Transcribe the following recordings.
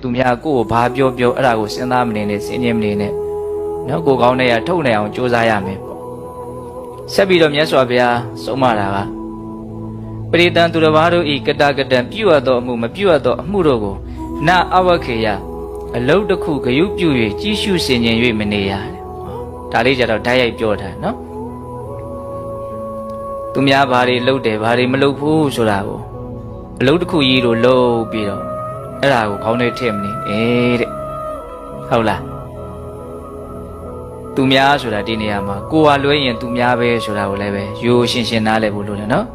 သူများကိုယ်ဘာပြောပြောအဲ့ဒါကိုစဉ်းစားမနေနဲ့စဉ်းကျင်မနေနဲ့နော်ကိုကောင်းတဲ့ရထုတ်နိုင်အောင်ကြိုးစားရမယ်ပေါ့ဆက်ပြီးတော့မြတ်စွာဘုရားဆုံးမတာကပရိသံသူတစ်ပါးတို့ဤကတကတံပြုအပ်သောအမှုမပြုအပ်သောအမှုတို့ကိုနာအဝခေယအလုတ်တစ်ခုဂယုပြု၍ကြီးရှုဆင်ခြင်၍မနေရဒါလေးကြတော့ဓာတ်ရိုက်ပြောတာနော်သူများဘာတွေလုပ်တယ်ဘာတွေမလုပ်ဘူးဆိုတာကိုအလုတ်တစ်ခုကြီးတို့လုပ်ပြီးတော့အဲ့ဒါကိုခေါင်းထဲထည့်မနေတဲ့ဟုတ်လားသူများဆိုတာဒီနေရာမှာကိုယ်ဟာလွဲရင်သူများပဲဆိုတာကိုလည်းပဲရိုးရှင်းရှင်းနားလည်ဖို့လိုတယ်နော်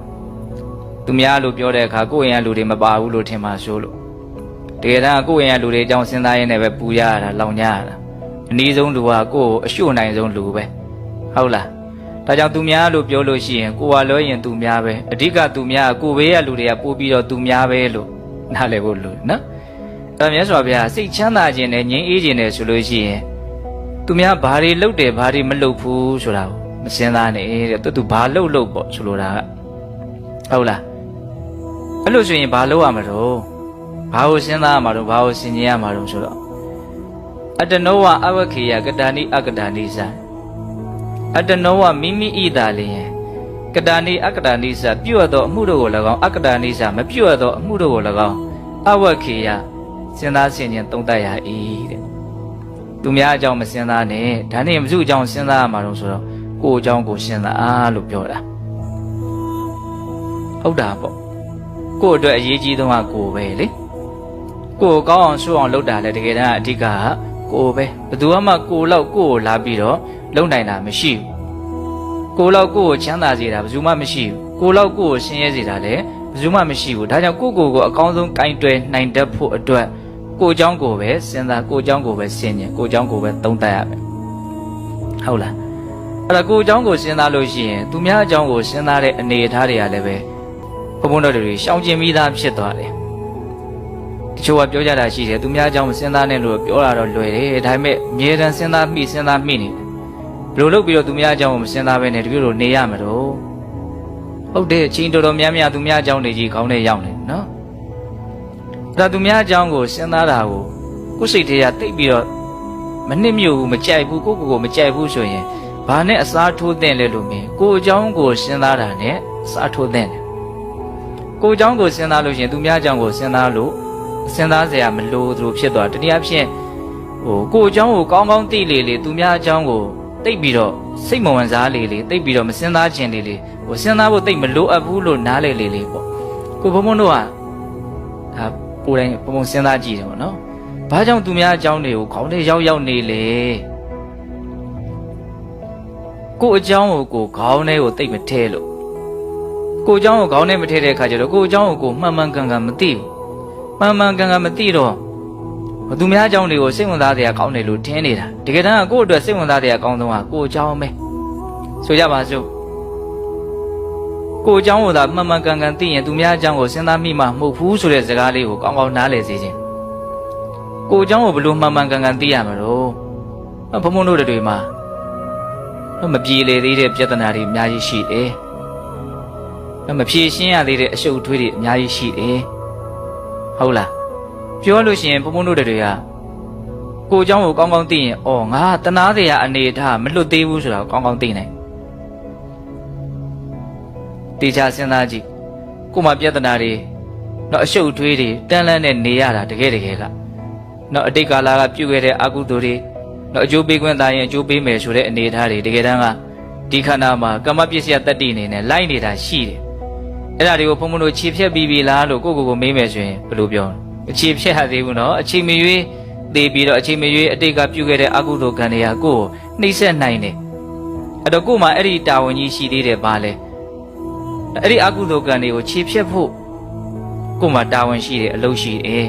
သူများလို့ပြောတဲ့အခါကိုယ့်ရင်ကလူတွေမပါဘူးလို့ထင်ပါဆိုလို့တကယ်တမ်းကိုယ့်ရင်ကလူတွေအကြောင်းစဉ်းစားရင်းနဲ့ပဲပူရတာလောင်ကြရတာအနည်းဆုံးလူကကိုယ့်ကိုအရှို့နိုင်ဆုံးလူပဲဟုတ်လားဒါကြောင့်သူများလို့ပြောလို့ရှိရင်ကိုယ်ဟာလွဲရင်သူများပဲအဓိကသူများကိုယ်ဘေးကလူတွေကပို့ပြီးတော့သူများပဲလို့နားလည်ဖို့လိုနော်အဲ့ဒါမြတ်စွာဘုရားစိတ်ချမ်းသာခြင်းနဲ့ငြိမ်းအေးခြင်းနဲ့ဆိုလို့ရှိရင်သူများဘာတွေလုပ်တယ်ဘာတွေမလုပ်ဘူးဆိုတာကိုမစင်စားနဲ့တဲ့သူဘာလုပ်ပေါ့ဆိုလိုတာကဟုတ်လားအဲ့လိုဆိုရင်ဘာလုပ်ရမှာတော့ဘာကိုစဉ်းစားရမှာတော့ဘာကိုဆင်ခြင်ရမှာတော့ဆိုတော့အတ္တနောဝအဝခေယကတာနိအကတာနိသအတ္တနောဝမိမိဣတာလျင်ကတာနိအကတာနိသပြုတ်သောအမှုတို့ကို၎င်းအကတာနိသမပြုတ်သောအမှုတို့ကို၎င်းအဝခေယစဉ်းစားဆင်ခြင်သုံးသပ်ရ၏တဲ့သူများအကြောင်းမစဉ်းစားနဲ့ဒါနဲ့မစုအကြောင်းစဉ်းစားရမှာတော့ဆိုတော့ကိုယ်အကြောင်းကိုစဉ်းစားလို့ပြောတာဟုတ်တာပေါ့ကိုယ့်အတွက်အရေးကြီးဆုံးကကိုယ်ပဲလေကိုယ်ကောင်းအောင်ဆိုးအောင်လုပ်တာလေတကယ်တမ်းအဓိကကိုယ်ပဲဘယ်သူမှကိုယ်လောက်ကိုယ်ကိုလာပြီးတော့လုပ်နိုင်တာမရှိဘူးကိုယ်လောက်ကိုယ်ကိုချမ်းသာစေတာဘယ်သူမှမရှိဘူးကိုယ်လောက်ကိုယ်ကိုဆင်းရဲစေတာလည်းဘယ်သူမှမရှိဘူးဒါကြောင့်ကိုယ့်ကိုယ်ကိုအကောင်းဆုံးကင်တွယ်နိုင်တတ်ဖို့အတွက်ကိုယ်เจ้าကိုပဲစဉ်းစားကိုယ်เจ้าကိုပဲစဉ်းကျင်ကိုယ်เจ้าကိုပဲသုံးသပ်ရမယ်ဟုတ်လားအဲ့ဒါကိုယ်เจ้าကိုစဉ်းစားလို့ရှိရင်သူများအကြောင်းကိုစဉ်းစားတဲ့အနေအထားတွေကလည်းပဲဘုံဘုံတော်တွေရှောင်ကျင်ပြီးသားဖြစ်သွားတယ်တချို့ကပြောကြတာရှိတယ်သူများအကြောင်းစဉ်းစားနေလို့ပြောတာတော့လွယ်တယ်ဒါပေမဲ့အမြဲတမ်းစဉ်းစားမိနေတယ်ဘယ်လိုလုပ်ပြီးတော့သူများအကြောင်းကိုမစဉ်းစားဘဲနဲ့တပြည့်လို့နေရမှာတော့ဟုတ်တယ်အချင်းတော်တော်များများသူများအကြောင်းတွေကြီးခေါင်းထဲရောက်နေနော်ဒါသူများအကြောင်းကိုစဉ်းစားတာကိုကိုယ်စိတ်ထဲကတိတ်ပြီးတော့မနစ်မြုပ်ဘူးမကြိုက်ဘူးကိုမကြိုက်ဘူးဆိုရင်ဘာနဲ့အစားထိုးသင့်လဲလို့မင်းကိုအကြောင်းကိုစဉ်းစားတာနဲ့အစားထိုးသင့်တယ်ကိုအကြောင်းကိုစဉ်းစားလို့ရှိရင်သူများအကြောင်းကိုစဉ်းစားလို့စဉ်းစားစရာမလိုသလိုဖြစ်သွားတနည်းအားဖြင့်ကိုအကြောင်းကိုကောင်းကောင်းသိလေသူများအကြောင်းကိုတိတ်ပြီးတော့စိတ်မဝင်စားလေတိတ်ပြီးတော့မစဉ်းစားခြင်းလေစဉ်းစားဖို့တိတ်မလိုအပ်ဘူးလို့နားလေပေါ့ကိုဘုံဘုံတို့ကဒါကိုယ်တိုင်ပုံစဉ်းစားကြည့်တယ်ပေါ့နော်ဘာကြောင့်သူများအကြောင်းတွေကိုခေါင်းထဲရောက်နေလေကိုအကြောင်းကိုခေါင်းထဲကိုတိတ်မထဲလို့ကိုအကြောင်းကိုခေါင်းထဲမထဲတဲ့အခါကျတော့ကိုအကြောင်းကိုမှန်မှန်ကန်ကန်မသိဘူးမှန်မှန်ကန်ကန်မသိတော့သူများအကြောင်းတွေကိုစိတ်ဝင်စားတဲ့အကောင်းတယ်လို့ထင်နေတာတကယ်တမ်းကကိုယ့်အတွက်စိတ်ဝင်စားတဲ့အကောင်းဆုံးကကိုအကြောင်းပဲဆိုကြပါစို့ကိုအကြောင်းကိုသာမှန်မှန်ကန်ကန်သိရင်သူများအကြောင်းကိုစဉ်းစားမိမှမဟုတ်ဘူးဆိုတဲ့စကားလေးကိုကောင်းကောင်းနားလည်စေခြင်းကိုအကြောင်းကိုဘယ်လိုမှန်မှန်ကန်ကန်သိရမှာတော့ဘုံဘုံတို့တွေမှာမပြေလေသေးတဲ့ပြဿနာတွေအများကြီးရှိတယ်မဖြေရှင်းရသေးတဲ့အရှုပ်အထွေးတွေအများကြီးရှိတယ်ဟုတ်လားပြောလို့ရှိရင်ဘုံဘုံတို့တွေကကိုအကြောင်းကိုကောင်းကောင်းသိရင်ငါတနာတရားအနေထားမလွတ်သေးဘူးဆိုတာကိုကောင်းကောင်းသိနိုင်တေချာစဉ်းစားကြည့်ကိုမှပြဿနာတွေတော့အရှုပ်အထွေးတွေတန်းလန်းနဲ့နေရတာတကယ်ကတော့အတိတ်ကာလကပြုခဲ့တဲ့အကုသိုလ်တွေတော့အကျိုးပေးခွင့်သားရင်အကျိုးပေးမယ်ဆိုတဲ့အနေအထားတွေတကယ်တမ်းကဒီခန္ဓာမှာကမ္မပစ္စယတတ္တိအနေနဲ့လိုက်နေတာရှိတယ်အဲ့ဒါတွေကိုဘုံဘုံတို့ခြေဖြတ်ပြီးပြီလားလို့ကိုမေးမယ်ဆိုရင်ဘယ်လိုပြောအခြေဖြတ်ရသေးဘူးနော်အချိန်မရွေးသေပြီးတော့အချိန်မရွေးအတိတ်ကပြုခဲ့တဲ့အကုသိုလ်ကံတွေကကိုယ်နှိမ့်ဆက်နိုင်တယ်အဲ့တော့ကိုယ်မှာအဲ့ဒီတာဝန်ကြီးရှိသေးတယ်ပါလေအဲ့ဒီအကုသိုလ်ကံတွေကိုခြေဖြတ်ဖို့ကိုယ်မှာတာဝန်ရှိတယ်အလုပ်ရှိတယ်